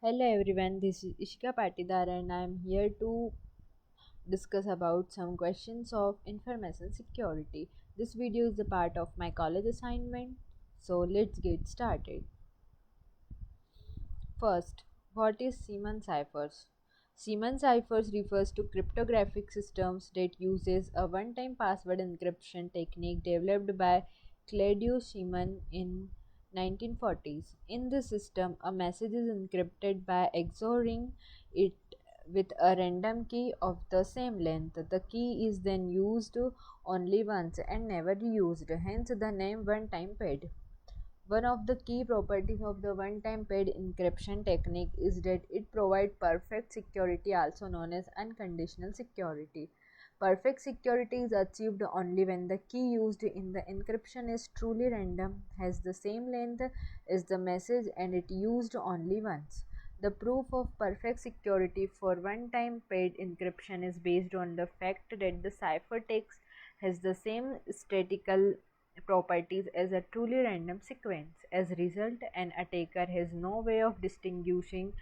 Hello everyone, this is Ishika Patidar and I am here to discuss about some questions of information security. This video is a part of my college assignment, so let's get started. First, what is Seaman ciphers? Seaman ciphers refers to cryptographic systems that uses a one-time password encryption technique developed by Claudius Seaman in 1940s. In this system, a message is encrypted by XORing it with a random key of the same length. The key is then used only once and never reused, hence the name one-time pad. One of the key properties of the one-time paired encryption technique is that it provides perfect security, also known as unconditional security. Perfect security is achieved only when the key used in the encryption is truly random, has the same length as the message, and it used only once. The proof of perfect security for one-time paired encryption is based on the fact that the ciphertext has the same statistical properties as a truly random sequence. As a result, an attacker has no way of distinguishing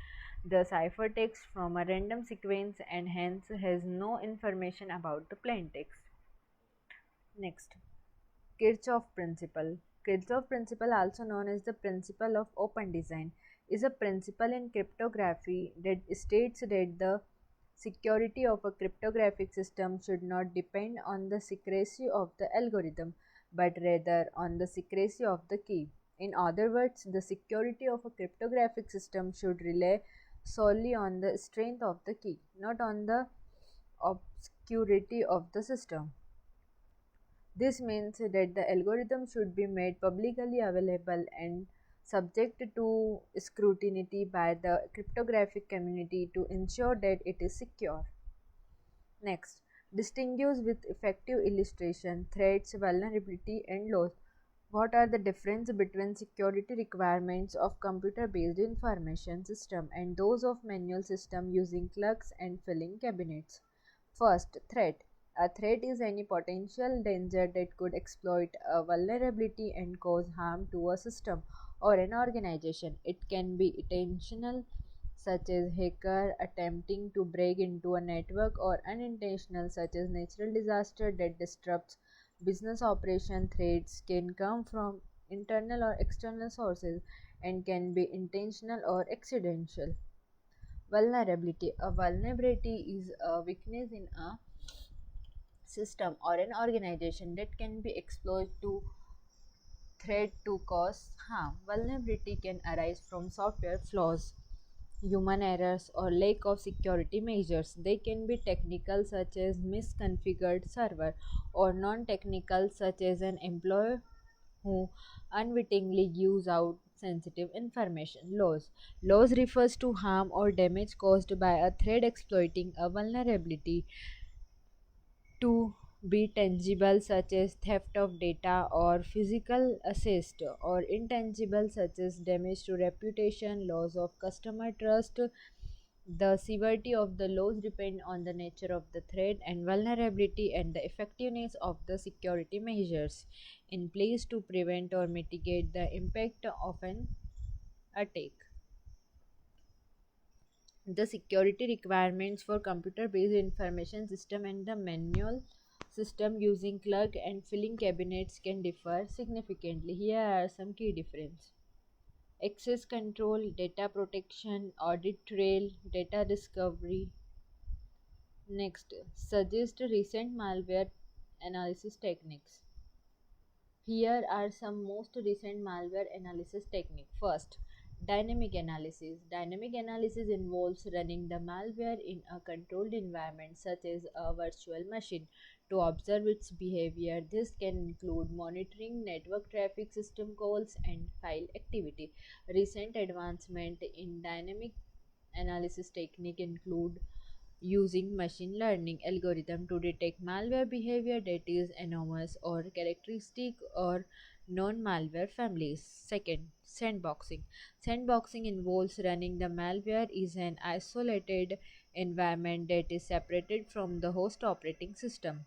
the ciphertext from a random sequence and hence has no information about the plaintext. Next, Kirchhoff principle. Kirchhoff principle, also known as the principle of open design, is a principle in cryptography that states that the security of a cryptographic system should not depend on the secrecy of the algorithm, but rather on the secrecy of the key. In other words, the security of a cryptographic system should rely solely on the strength of the key, not on the obscurity of the system. This means that the algorithm should be made publicly available and subject to scrutiny by the cryptographic community to ensure that it is secure. Next, distinguish with effective illustration, threats, vulnerability, and loss. What are the difference between security requirements of computer-based information system and those of manual system using clerks and filing cabinets? First, threat. A threat is any potential danger that could exploit a vulnerability and cause harm to a system or an organization. It can be intentional, such as hacker attempting to break into a network, or unintentional, such as natural disaster that disrupts business operation. Threats can come from internal or external sources and can be intentional or accidental. Vulnerability. A vulnerability is a weakness in a system or an organization that can be exploited to threat to cause harm. Vulnerability can arise from software flaws, human errors, or lack of security measures. They can be technical, such as misconfigured server, or non-technical, such as an employee who unwittingly gives out sensitive information. Loss refers to harm or damage caused by a threat exploiting a vulnerability to be tangible, such as theft of data or physical assist, or intangible, such as damage to reputation, loss of customer trust. The severity of the loss depend on the nature of the threat and vulnerability and the effectiveness of the security measures in place to prevent or mitigate the impact of an attack. The security requirements for computer-based information system and the manual system using clerk and filing cabinets can differ significantly. Here are some key differences. Access control, data protection, audit trail, data discovery. Next, suggest recent malware analysis techniques. Here are some most recent malware analysis technique. First, dynamic analysis. Dynamic analysis involves running the malware in a controlled environment such as a virtual machine to observe its behavior. This can include monitoring network traffic, system calls, and file activity. Recent advancement in dynamic analysis technique include using machine learning algorithm to detect malware behavior that is anomalous or characteristic or non-malware families. Second, sandboxing. Sandboxing involves running the malware is an isolated environment that is separated from the host operating system.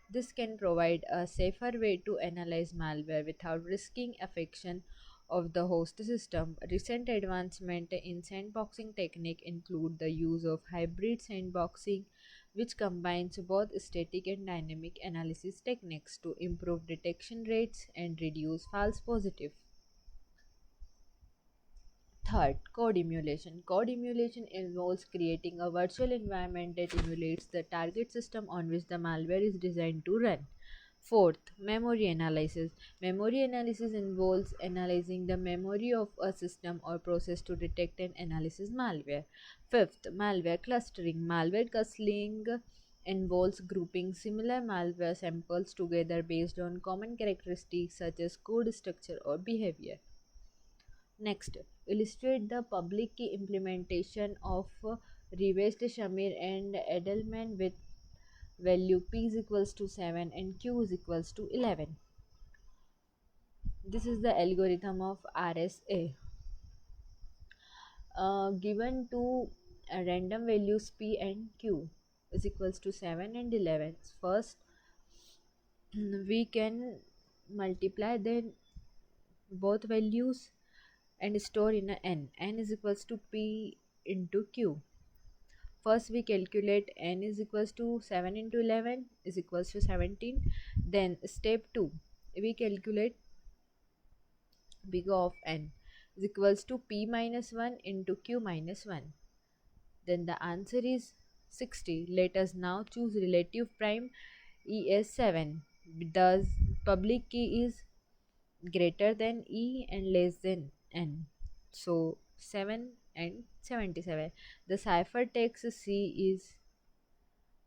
This can provide a safer way to analyze malware without risking affection of the host system. Recent advancements in sandboxing technique include the use of hybrid sandboxing, which combines both static and dynamic analysis techniques to improve detection rates and reduce false positives. Third, code emulation. Code emulation involves creating a virtual environment that emulates the target system on which the malware is designed to run. Fourth, memory analysis. Memory analysis involves analyzing the memory of a system or process to detect and analyze malware. Fifth, malware clustering. Malware clustering involves grouping similar malware samples together based on common characteristics such as code structure or behavior. Next, illustrate the public key implementation of Rivest, Shamir, and Edelman with value p is equals to 7 and q is equals to 11. This is the algorithm of RSA. Given two random values p and q is equals to 7 and 11. First, we can multiply then both values and store in a n. N is equals to p into q. First we calculate n is equals to 7 into 11 is equals to 17. Then step 2, we calculate big of n is equals to p minus 1 into q minus 1. Then the answer is 60. Let us now choose relative prime es 7. Thus public key is greater than e and less than n. So 7 and 77. The ciphertext C is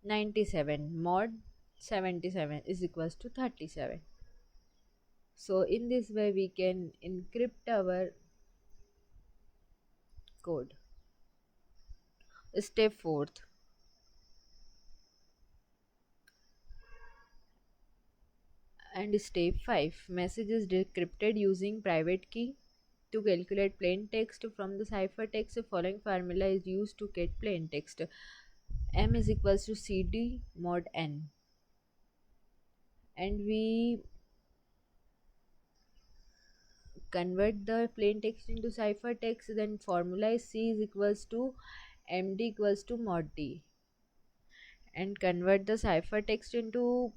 97 mod 77 is equals to 37. So in this way we can encrypt our code. Step 4th, and step 5, message is decrypted using private key. To calculate plain text from the ciphertext, the following formula is used to get plain text. M is equals to CD mod N, and we convert the plain text into ciphertext. Then formula is C is equals to MD equals to mod D, and convert the ciphertext into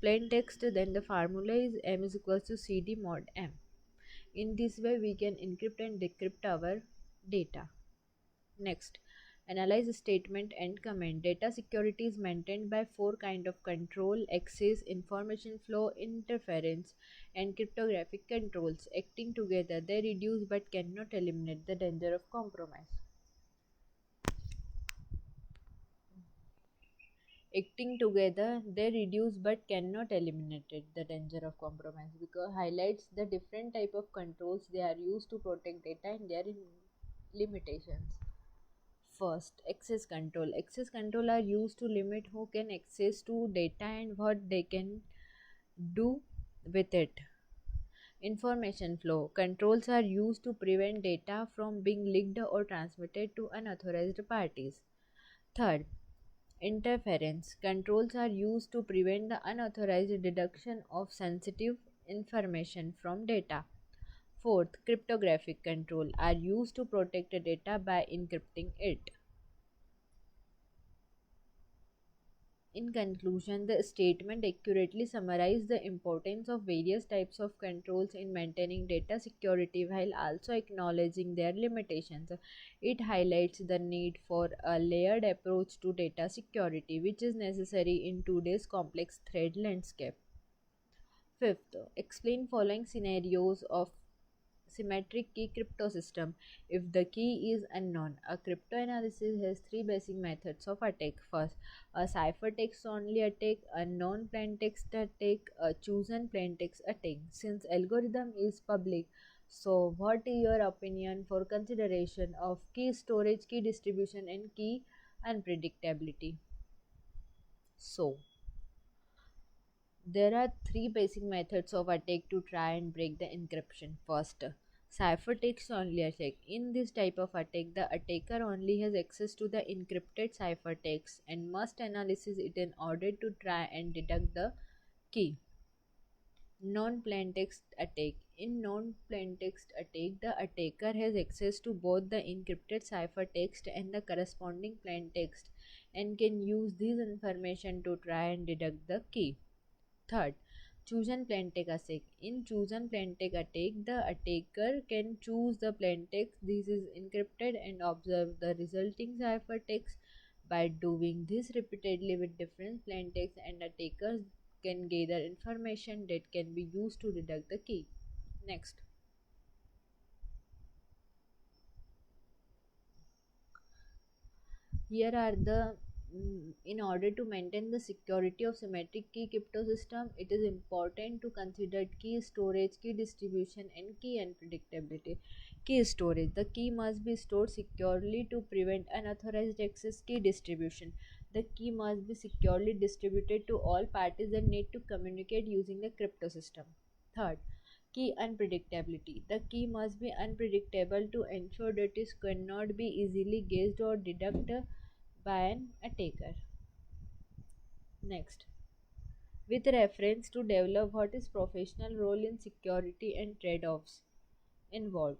plain text. Then the formula is M is equals to CD mod M. In this way we can encrypt and decrypt our data. Next, analyze statement and comment. Data security is maintained by four kinds of control: access, information flow, interference, and cryptographic controls. Acting together, they reduce but cannot eliminate the danger of compromise. Acting together, they reduce but cannot eliminate the danger of compromise, because highlights the different type of controls they are used to protect data and their limitations. First, access control. Access control are used to limit who can access to data and what they can do with it. Information flow. Controls are used to prevent data from being leaked or transmitted to unauthorized parties. Third, interference. Controls are used to prevent the unauthorized deduction of sensitive information from data. Fourth, cryptographic control are used to protect the data by encrypting it. In conclusion, the statement accurately summarizes the importance of various types of controls in maintaining data security while also acknowledging their limitations. It highlights the need for a layered approach to data security, which is necessary in today's complex threat landscape. Fifth, explain following scenarios of symmetric key crypto system. If the key is unknown, a cryptanalysis has three basic methods of attack. First, a ciphertext only attack, a non plaintext attack, a chosen plaintext attack. Since algorithm is public, so what is your opinion for consideration of key storage, key distribution, and key unpredictability? So there are three basic methods of attack to try and break the encryption. First, ciphertext only attack. In this type of attack, the attacker only has access to the encrypted ciphertext and must analyze it in order to try and deduct the key. Non-plaintext attack. In non-plaintext attack, the attacker has access to both the encrypted ciphertext and the corresponding plaintext and can use this information to try and deduct the key. Third, chosen plaintext attack. In chosen plaintext attack, the attacker can choose the plaintext. This is encrypted and observe the resulting ciphertext. By doing this repeatedly with different plaintexts, and attackers can gather information that can be used to deduct the key. Next. Here are the In order to maintain the security of symmetric key crypto system, it is important to consider key storage, key distribution, and key unpredictability. Key storage: the key must be stored securely to prevent unauthorized access. Key distribution: the key must be securely distributed to all parties that need to communicate using the crypto system. Third, key unpredictability: the key must be unpredictable to ensure that it cannot be easily guessed or deducted by an attacker. Next, with reference to develop what is professional role in security and trade-offs involved.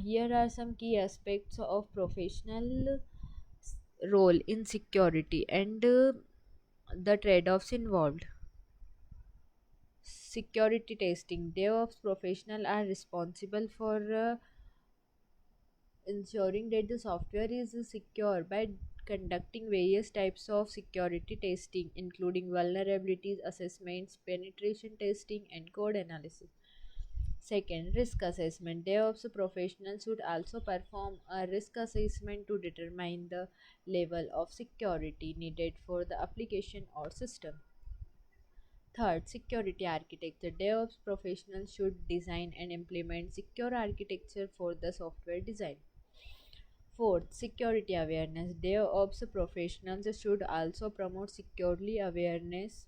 Here are some key aspects of professional role in security and the trade-offs involved. Security testing: DevOps professionals are responsible for ensuring that the software is secure by conducting various types of security testing, including vulnerabilities assessments, penetration testing, and code analysis. Second, risk assessment. DevOps professionals should also perform a risk assessment to determine the level of security needed for the application or system. Third, security architecture. DevOps professionals should design and implement secure architecture for the software design. Fourth, security awareness. DevOps professionals should also promote security awareness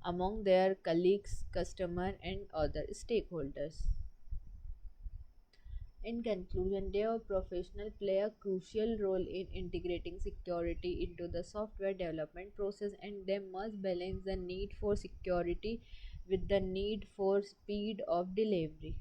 among their colleagues, customers, and other stakeholders. In conclusion, DevOps professionals play a crucial role in integrating security into the software development process, and they must balance the need for security with the need for speed of delivery.